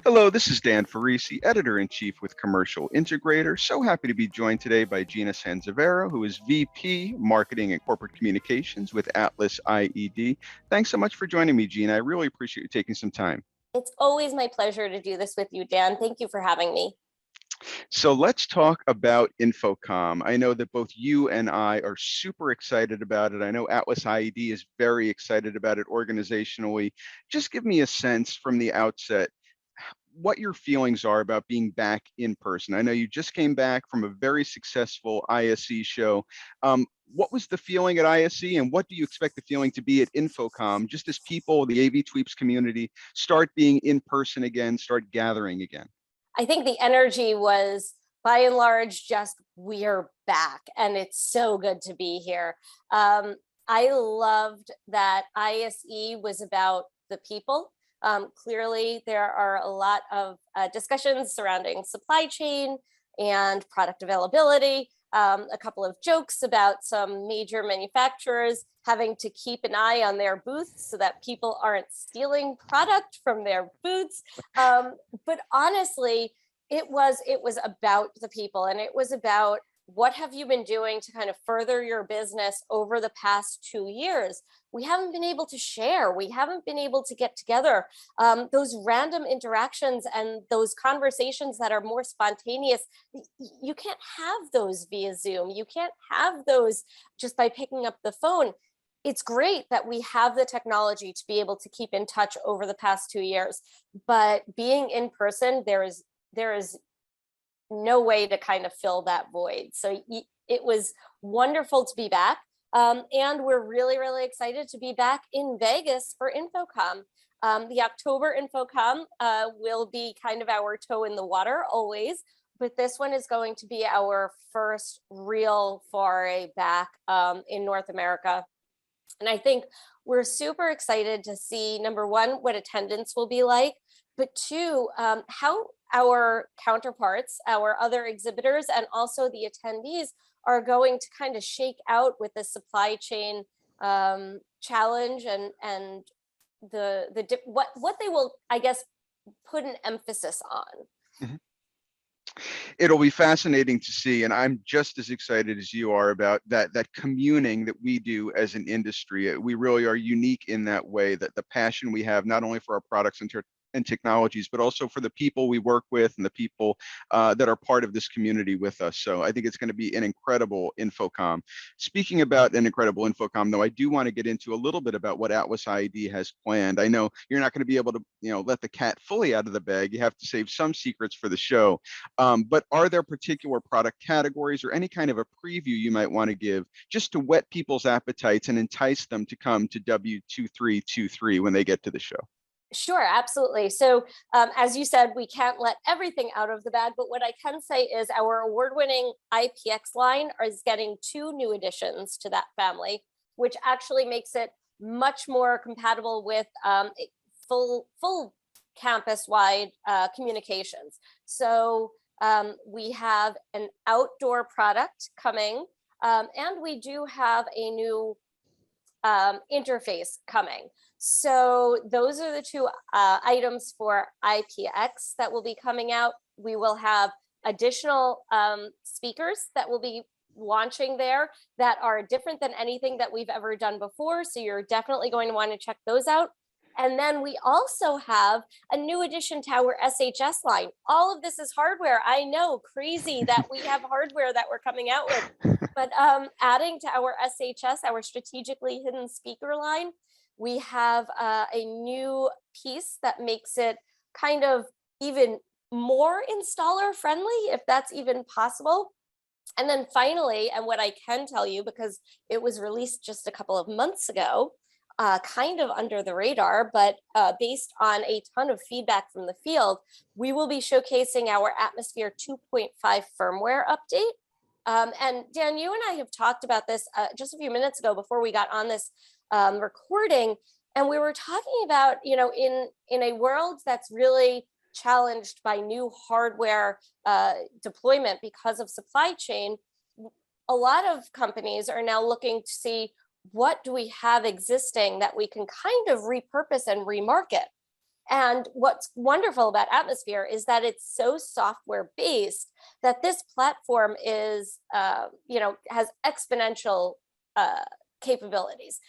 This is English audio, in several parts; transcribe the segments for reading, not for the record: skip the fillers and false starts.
Hello, this is Dan Ferrisi, Editor-in-Chief with Commercial Integrator. So happy to be joined today by Gina Sansivero, who is VP Marketing and Corporate Communications with AtlasIED. Thanks so much for joining me, Gina. I really appreciate you taking some time. It's always my pleasure to do this with you, Dan. Thank you for having me. So let's talk about InfoComm. I know that both you and I are super excited about it. I know AtlasIED is very excited about it organizationally. Just give me a sense from the outset what your feelings are about being back in person. I know you just came back from a very successful ISE show. What was the feeling at ISE, and what do you expect the feeling to be at InfoComm, just as people, the AV Tweeps community, start being in person again, start gathering again? I think the energy was, by and large, just we're back, and it's so good to be here. I loved that ISE was about the people. Clearly, there are a lot of discussions surrounding supply chain and product availability, a couple of jokes about some major manufacturers having to keep an eye on their booths so that people aren't stealing product from their booths. But honestly, it was about the people, and it was about what have you been doing to kind of further your business over the past 2 years. We haven't been able to share. We haven't been able to get together. Those random interactions and those conversations that are more spontaneous, you can't have those via Zoom. You can't have those just by picking up the phone. It's great that we have the technology to be able to keep in touch over the past 2 years, but being in person, there is no way to kind of fill that void. So it was wonderful to be back. And we're really, really excited to be back in Vegas for InfoComm. The October InfoComm will be kind of our toe in the water always, but this one is going to be our first real foray back in North America. And I think we're super excited to see, number one, what attendance will be like, but two, how our counterparts, our other exhibitors, and also the attendees are going to kind of shake out with the supply chain challenge and what they will, I guess, put an emphasis on. Mm-hmm. It'll be fascinating to see, and I'm just as excited as you are about that communing that we do as an industry. We really are unique in that way, that the passion we have not only for our products and technologies, but also for the people we work with and the people that are part of this community with us. So I think it's going to be an incredible InfoComm. Speaking about an incredible InfoComm, though, I do want to get into a little bit about what AtlasIED has planned. I know you're not going to be able to, let the cat fully out of the bag. You have to save some secrets for the show. But are there particular product categories or any kind of a preview you might want to give just to whet people's appetites and entice them to come to W2323 when they get to the show? Sure, absolutely. So as you said, we can't let everything out of the bag, but what I can say is our award-winning IPX line is getting 2 new additions to that family, which actually makes it much more compatible with full campus-wide communications. So we have an outdoor product coming, and we do have a new interface coming. So those are the 2 items for IPX that will be coming out. We will have additional speakers that will be launching there that are different than anything that we've ever done before. So you're definitely going to want to check those out. And then we also have a new addition to our SHS line. All of this is hardware. I know, crazy that we have hardware that we're coming out with. But adding to our SHS, our strategically hidden speaker line, we have a new piece that makes it kind of even more installer friendly, if that's even possible. And then finally, and what I can tell you, because it was released just a couple of months ago, kind of under the radar, but based on a ton of feedback from the field, we will be showcasing our Atmosphere 2.5 firmware update. And Dan, you and I have talked about this just a few minutes ago before we got on this recording, and we were talking about, in a world that's really challenged by new hardware deployment because of supply chain, a lot of companies are now looking to see what do we have existing that we can kind of repurpose and remarket. And what's wonderful about Atmosphere is that it's so software based that this platform is, has exponential capabilities.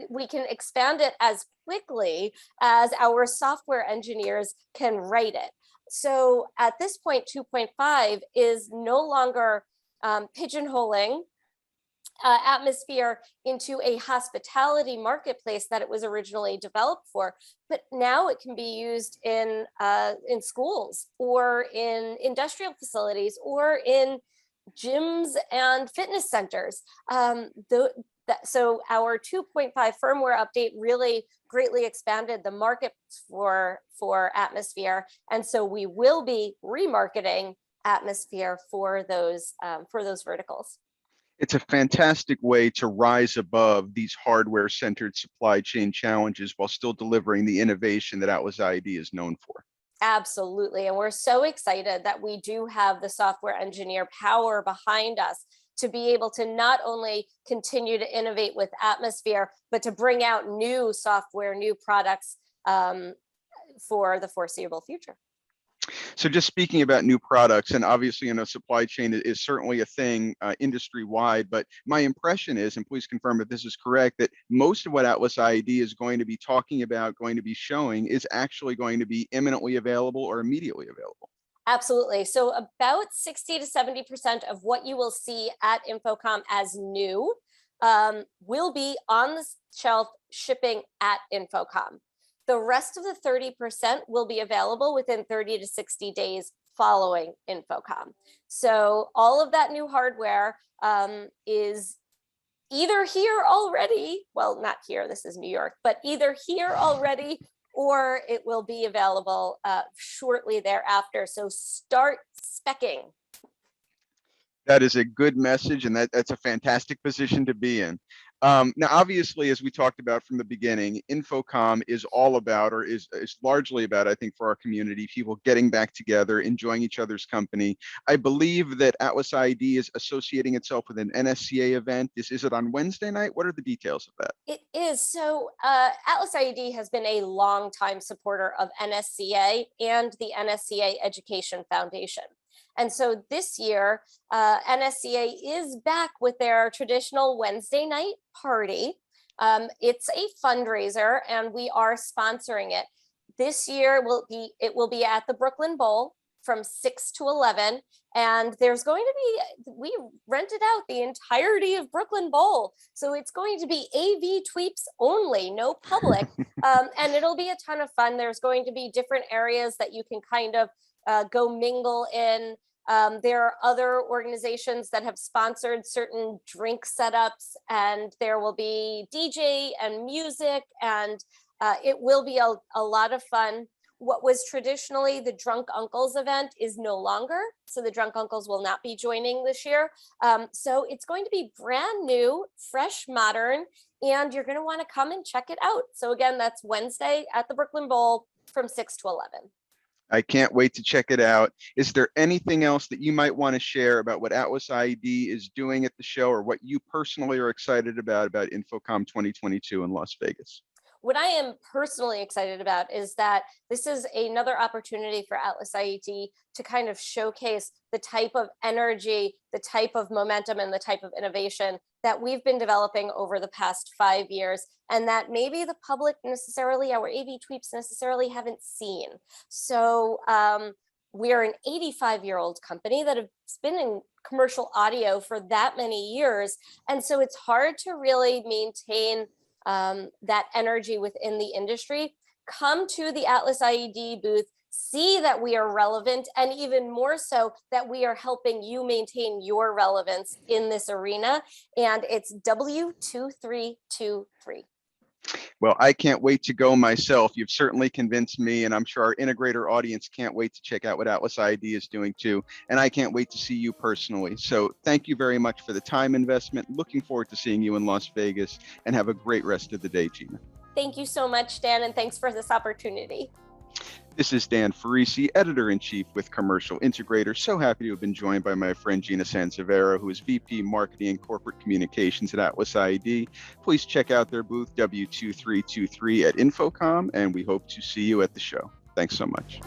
We can expand it as quickly as our software engineers can write it. So at this point, 2.5 is no longer pigeonholing Atmosphere into a hospitality marketplace that it was originally developed for, but now it can be used in schools or in industrial facilities or in gyms and fitness centers. So our 2.5 firmware update really greatly expanded the market for Atmosphere, and so we will be remarketing Atmosphere for those verticals. It's a fantastic way to rise above these hardware-centered supply chain challenges while still delivering the innovation that AtlasIED is known for. Absolutely. And we're so excited that we do have the software engineer power behind us to be able to not only continue to innovate with Atmosphere, but to bring out new software, new products for the foreseeable future. So just speaking about new products, and obviously, supply chain is certainly a thing industry-wide, but my impression is, and please confirm if this is correct, that most of what AtlasIED is going to be talking about, going to be showing, is actually going to be imminently available or immediately available. Absolutely. So about 60 to 70% of what you will see at InfoComm as new will be on the shelf shipping at InfoComm. The rest of the 30% will be available within 30 to 60 days following InfoComm. So all of that new hardware is either here already, well, not here, this is New York, but either here already or it will be available shortly thereafter. So start speccing. That is a good message, and that's a fantastic position to be in. Now, obviously, as we talked about from the beginning, InfoComm is all about, or is largely about, I think, for our community, people getting back together, enjoying each other's company. I believe that AtlasIED is associating itself with an NSCA event. Is it on Wednesday night? What are the details of that? It is. So AtlasIED has been a longtime supporter of NSCA and the NSCA Education Foundation. And so this year, NSCA is back with their traditional Wednesday night party. It's a fundraiser, and we are sponsoring it. This year, it will be at the Brooklyn Bowl from 6 to 11. And there's going to be, we rented out the entirety of Brooklyn Bowl. So it's going to be AV tweeps only, no public. And it'll be a ton of fun. There's going to be different areas that you can kind of go mingle in. There are other organizations that have sponsored certain drink setups, and there will be DJ and music, and it will be a lot of fun. What was traditionally the Drunk Uncles event is no longer, so the Drunk Uncles will not be joining this year. So it's going to be brand new, fresh, modern, and you're going to want to come and check it out. So again, that's Wednesday at the Brooklyn Bowl from 6 to 11. I can't wait to check it out. Is there anything else that you might want to share about what AtlasIED is doing at the show, or what you personally are excited about InfoComm 2022 in Las Vegas? What I am personally excited about is that this is another opportunity for AtlasIED to kind of showcase the type of energy, the type of momentum, and the type of innovation that we've been developing over the past 5 years, and that maybe the public necessarily, our AV tweeps necessarily haven't seen. So we're an 85-year-old company that has been in commercial audio for that many years. And so it's hard to really maintain that energy within the industry. Come to the AtlasIED booth, see that we are relevant, and even more so that we are helping you maintain your relevance in this arena. And it's W2323. Well, I can't wait to go myself. You've certainly convinced me, and I'm sure our integrator audience can't wait to check out what AtlasIED is doing too. And I can't wait to see you personally. So thank you very much for the time investment. Looking forward to seeing you in Las Vegas, and have a great rest of the day, Gina. Thank you so much, Dan, and thanks for this opportunity. This is Dan Ferrisi, Editor-in-Chief with Commercial Integrator. So happy to have been joined by my friend Gina Sansivero, who is VP Marketing and Corporate Communications at AtlasIED. Please check out their booth W2323 at InfoComm, and we hope to see you at the show. Thanks so much.